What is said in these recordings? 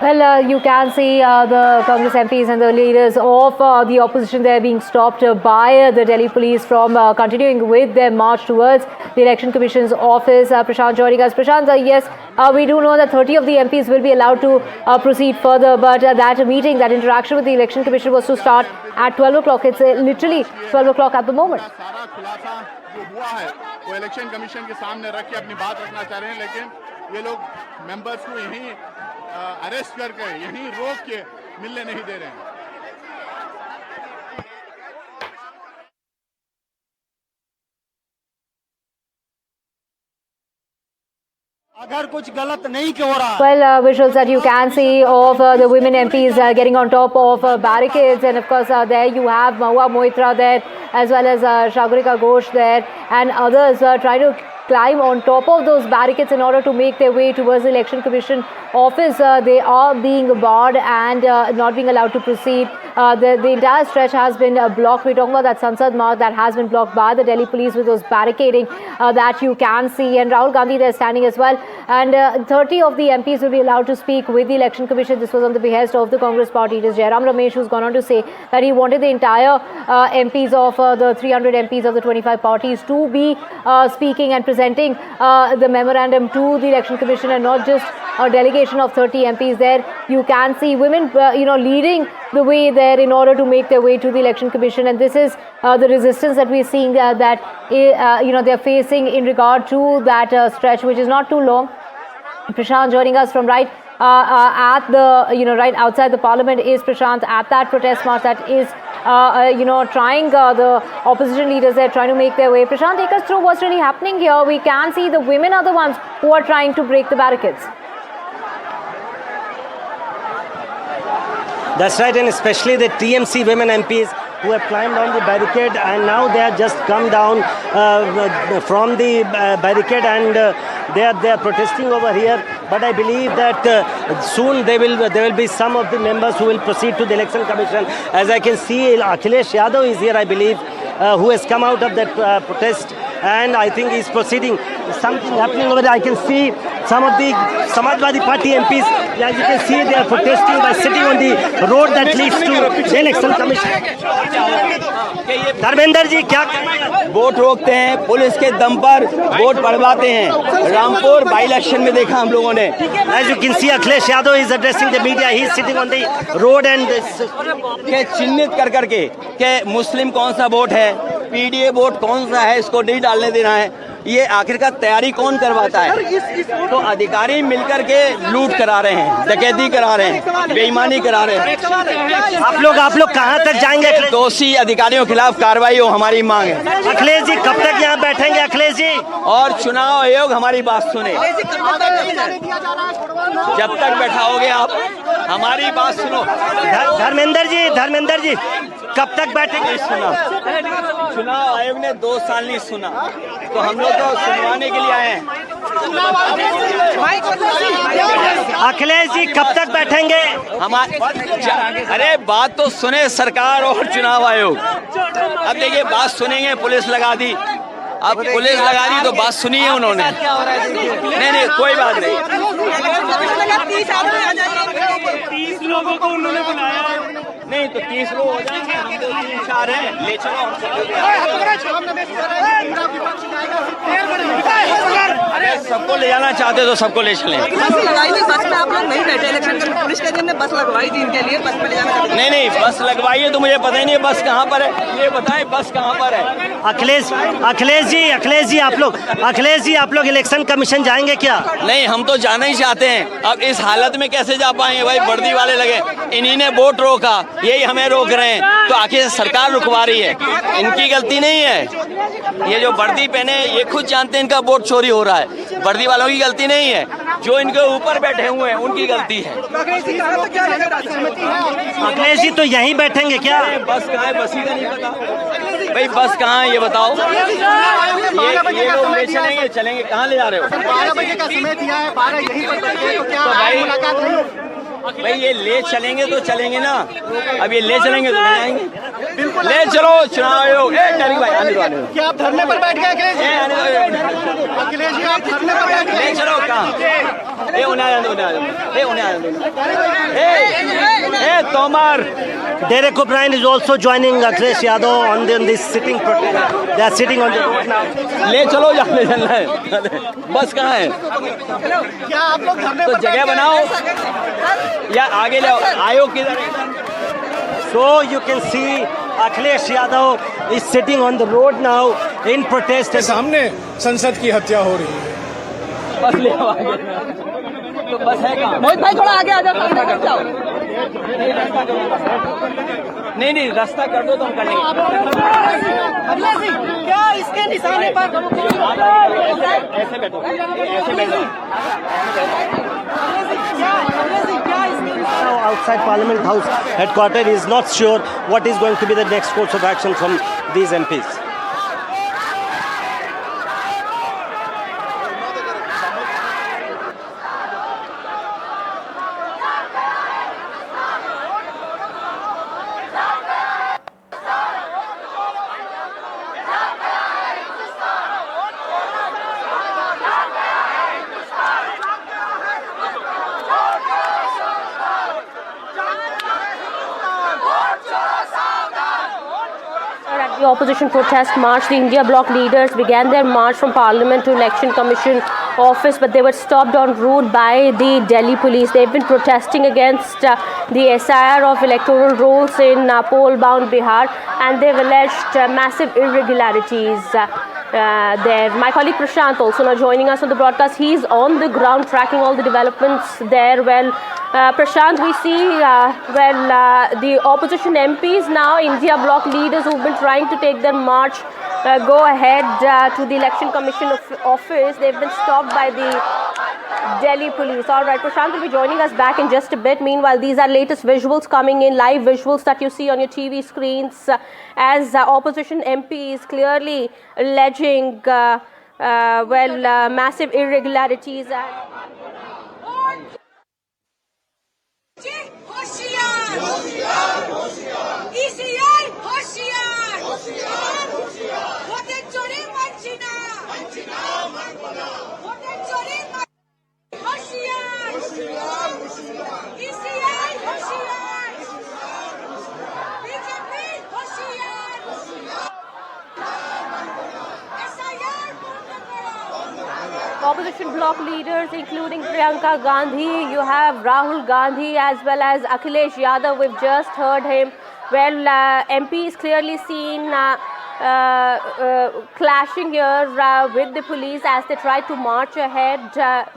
Well, you can see the Congress MPs and the leaders of the opposition there being stopped by the Delhi police from continuing with their march towards the Election Commission's office. Prashant joining us. Prashant, yes, we do know that 30 of the MPs will be allowed to proceed further, but that meeting, that interaction with the Election Commission was to start at 12 o'clock. It's literally 12 o'clock at the moment. वो election commission के सामने रख के अपनी बात रखना चाह रहे हैं, लेकिन ये लोग मेंबर्स को यहीं अरेस्ट करके यहीं रोक के मिलने नहीं दे रहे हैं। अगर कुछ गलत नहीं हो रहा। Well, visuals that you can see of the women MPs getting on top of barricades, and of course there you have Mahua Moitra there, as well as Shagurika Ghosh there, and others trying to climb on top of those barricades in order to make their way towards the Election Commission office. They are being barred and not being allowed to proceed. The entire stretch has been blocked. We're talking about that Sansad Marg that has been blocked by the Delhi police with those barricading that you can see. And Rahul Gandhi there standing as well. And 30 of the MPs will be allowed to speak with the Election Commission. This was on the behest of the Congress party. It is Jairam Ramesh who's gone on to say that he wanted the entire MPs of the 300 MPs of the 25 parties to be speaking and presenting the memorandum to the Election Commission, and not just a delegation of 30 MPs there. You can see women, leading the way there in order to make their way to the Election Commission, and this is the resistance that we're seeing that they're facing in regard to that stretch, which is not too long. Prashant joining us from right at the right outside the Parliament is Prashant at that protest march that is trying the opposition leaders there trying to make their way. Prashant, take us through what's really happening here. We can see the women are the ones who are trying to break the barricades. That's right, and especially the TMC women MPs who have climbed on the barricade, and now they have just come down from the barricade, and they are protesting over here. But I believe that soon there will be some of the members who will proceed to the Election Commission. As I can see, Akhilesh Yadav is here, I believe, who has come out of that protest, and I think he's proceeding. Something happening over there. I can see some of the Samajwadi Party MPs, as you can see, they are protesting by sitting on the road that leads to the Election Commission. Dharmendra ji, क्या vote रोकते हैं, police के दम पर vote पड़वाते हैं। Rampur by election में देखा हम लोगों ने। As you can see, Akhilesh Yadav is addressing the media. He is sitting on the road and के चिन्हित कर करके के मुस्लिम कौन सा वोट है, पीडीए वोट कौन सा है, इसको नहीं डालने देना है। ये आखिरकार तैयारी कौन करवाता है? तो अधिकारी मिलकर के लूट करा रहे हैं, डकैती करा रहे हैं, बेईमानी करा रहे हैं। आप लोग कहां तक जाएंगे? दोषी अधिकारियों के खिलाफ कार्रवाई हो, हमारी मांग है। अखिलेश जी कब तक यहाँ बैठेंगे? अखिलेश जी, और चुनाव आयोग हमारी बात सुने। जब तक बैठाओगे आप, हमारी बात सुनो। धर्मेंद्र जी कब तक बैठेंगे? चुनाव आयोग ने 2 साल नहीं सुना, तो हम लोग तो सुनवाने के लिए आए हैं। अखिलेश जी कब तक बैठेंगे? अरे बात तो सुने सरकार और चुनाव आयोग। अब देखिए, बात सुनेंगे, पुलिस लगा दी। अब पुलिस लगा दी तो बात सुनी है उन्होंने। नहीं, कोई बात नहीं। 30 लोगों को उन्होंने बुलाया। नहीं तो 30 लोग हो जाएंगे, हम तो 3-4 हैं, ले चलो। अरे सबको ले जाना चाहते तो सबको ले चलें। बस लगाई थी, बस में आप लोग नहीं बैठे। इलेक्शन के पुलिस के दिन ने बस लगवाई थी इनके लिए, बस में ले जाना। नहीं, बस लगवाई है तो मुझे पता ही नहीं बस कहाँ पर है। ये बताएं बस कहाँ पर है? अखिलेश जी आप लोग इलेक्शन कमीशन जाएंगे क्या? नहीं, हम तो जाना ही चाहते हैं। अब इस हालत में कैसे जा पाएंगे भाई? वर्दी वाले लगे, इन्हीं ने वोट रोका, यही हमें रोक रहे हैं, तो आखिर सरकार रुकवा रही है। इनकी गलती नहीं है। ये जो वर्दी पहने, ये खुद जानते हैं इनका वोट चोरी हो रहा है। वर्दी वालों की गलती नहीं है, जो इनके ऊपर बैठे हुए हैं उनकी गलती है। अखिलेश जी तो यहीं बैठेंगे क्या? बस कहाँ है? बस ही का नहीं पता भाई, बस कहाँ है ये बताओ। ये लोग ले चलेंगे, कहाँ ले जा रहे हो? 12 बजे का समय दिया है, 12 यहीं पर बैठे, तो क्या मुलाकात नहीं? भाई ये ले चलेंगे तो चलेंगे ना, अब ये ले चलेंगे तो ले जाएंगे। ले चलो चुनाव आयोग। टैरिक भाई आने दो, आने दो। क्या आप धरने पर बैठ गए अखिलेश जी? अखिलेश जी आप धरने पर बैठ गए? ले चलो कहाँ? उन्हें आने दो, उन्हें आने दो। Tomar. Derek O'Brien is also joining Akhilesh Yadav on this sitting protest. They are sitting on the road now. ले चलो जाने चलना है, बस कहाँ है? क्या आप लोग धरने तो पर जगह बैठ गए? बनाओ या आगे जाओ। आयोग किधर है? So you can see Akhilesh Yadav is sitting on the road now in protest. के सामने संसद की हत्या हो रही है। बस ले आओ आगे। तो बस है कहाँ? मोहित भाई थोड़ा आगे आ जाओ, सामने कर जाओ। नहीं रास्ता कर दो तो हम कर लेंगे। क्या इसके निशाने पर ऐसे बैठो, ऐसे बैठो। Now outside Parliament House headquarters is not sure what is going to be the next course of action from these MPs. At the opposition protest march, the India Bloc leaders began their march from Parliament to Election Commission office, but they were stopped en route by the Delhi police. They've been protesting against the SIR of electoral rolls in poll-bound Bihar, and they've alleged massive irregularities there. My colleague Prashant also now joining us on the broadcast. He's on the ground tracking all the developments there. Well, Prashant, we see the opposition MPs now, India Bloc leaders who've been trying to take their march, go ahead to the Election Commission office. They've been stopped by the Delhi police. All right, Prashant will be joining us back in just a bit. Meanwhile, these are latest visuals coming in, live visuals that you see on your TV screens as opposition MPs clearly alleging, massive irregularities. Opposition bloc leaders including Priyanka Gandhi, you have Rahul Gandhi as well as Akhilesh Yadav. We've just heard him. Well, MP is clearly seen clashing here with the police as they try to march ahead,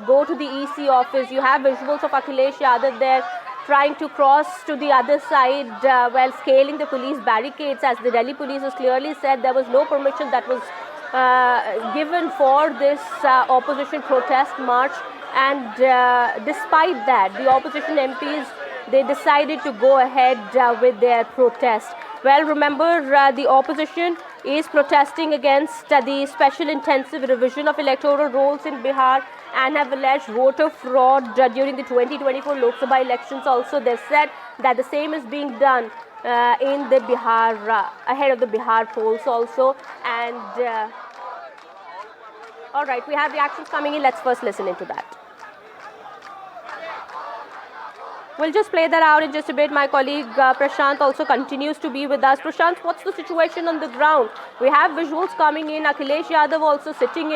go to the EC office. You have visuals of Akhilesh Yadav there trying to cross to the other side while scaling the police barricades, as the Delhi police has clearly said there was no permission that was given for this opposition protest march, and despite that the opposition MPs, they decided to go ahead with their protest. Well, remember the opposition is protesting against the special intensive revision of electoral rolls in Bihar and have alleged voter fraud during the 2024 Lok Sabha elections. Also, they said that the same is being done in the Bihar, ahead of the Bihar polls also. And all right, we have reactions coming in. Let's first listen into that. We'll just play that out in just a bit. My colleague Prashant also continues to be with us. Prashant, what's the situation on the ground? We have visuals coming in. Akhilesh Yadav also sitting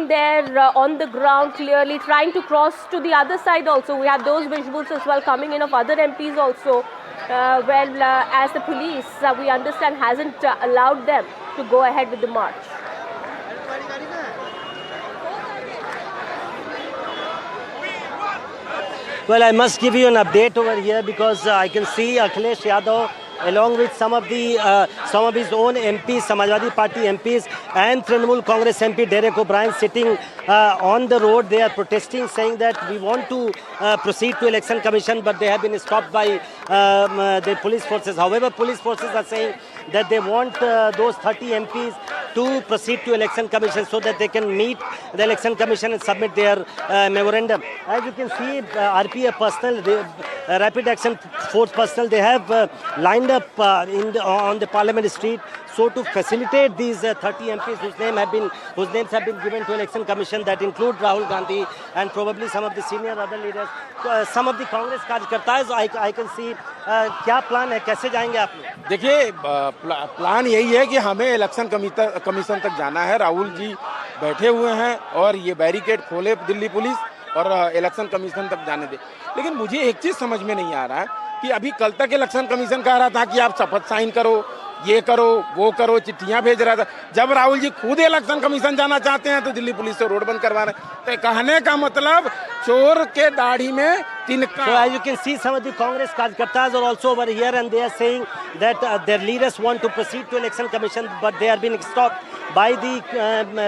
there on the ground, clearly trying to cross to the other side also. We have those visuals as well coming in of other MPs also. As the police, we understand, hasn't allowed them to go ahead with the march. Well, I must give you an update over here because I can see Akhilesh Yadav along with some of his own MPs, Samajwadi Party MPs and Trinamool Congress MP Derek O'Brien sitting on the road. They are protesting, saying that we want to proceed to Election Commission, but they have been stopped by the police forces. However, police forces are saying that they want those 30 MPs to proceed to election commission so that they can meet the election commission and submit their memorandum. As you can see, RPF personnel, rapid action force personnel, they have lined up on the Parliament Street, so to facilitate these 30 MPs whose names have been given to election commission, that include Rahul Gandhi and probably some of the senior other leaders, some of the Congress कार्यकर्ता. I can see क्या plan है, कैसे जाएंगे आप लोग? देखिए, plan यही है कि हमें इलेक्शन कमीशन तक जाना है। राहुल जी बैठे हुए हैं और ये बैरिकेड खोले दिल्ली पुलिस और इलेक्शन कमीशन तक जाने दे। लेकिन मुझे एक चीज़ समझ में नहीं आ रहा है कि अभी कल तक इलेक्शन कमीशन कह रहा था कि आप शपथ साइन करो, ये करो, वो करो, चिट्ठियां भेज रहा था। जब राहुल जी खुद इलेक्शन कमीशन जाना चाहते हैं तो दिल्ली पुलिस से रोड बंद करवा रहे हैं। तो कहने का मतलब चोर के दाढ़ी में तिनका। So as you can see, some of the Congress कार्यकर्ताs are also over here and they are saying that their leaders want to proceed to election commission, but they are being stopped by the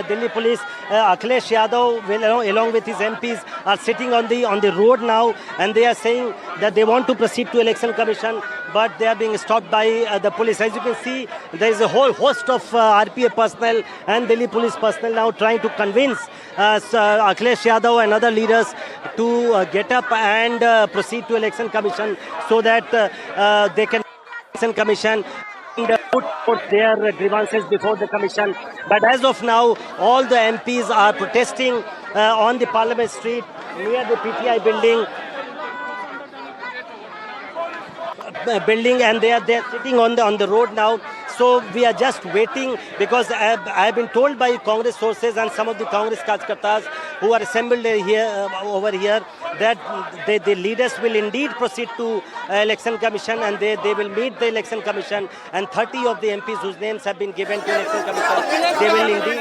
Delhi police. Akhilesh Yadav, along with his MPs, are sitting on the road now, and they are saying that they want to proceed to election commission, but they are being stopped by the police. As you can see, there is a whole host of RPF personnel and Delhi police personnel now trying to convince Akhilesh Yadav and other leaders to get up and proceed to election commission so that they can election commission and put their grievances before the commission. But as of now, all the MPs are protesting on the Parliament Street near the PTI building, and they are sitting on the road now. So we are just waiting, because I have been told by Congress sources and some of the Congress कार्यकर्ताs who are assembled over here that the leaders will indeed proceed to election commission, and they will meet the election commission, and 30 of the MPs whose names have been given to election commission, they will indeed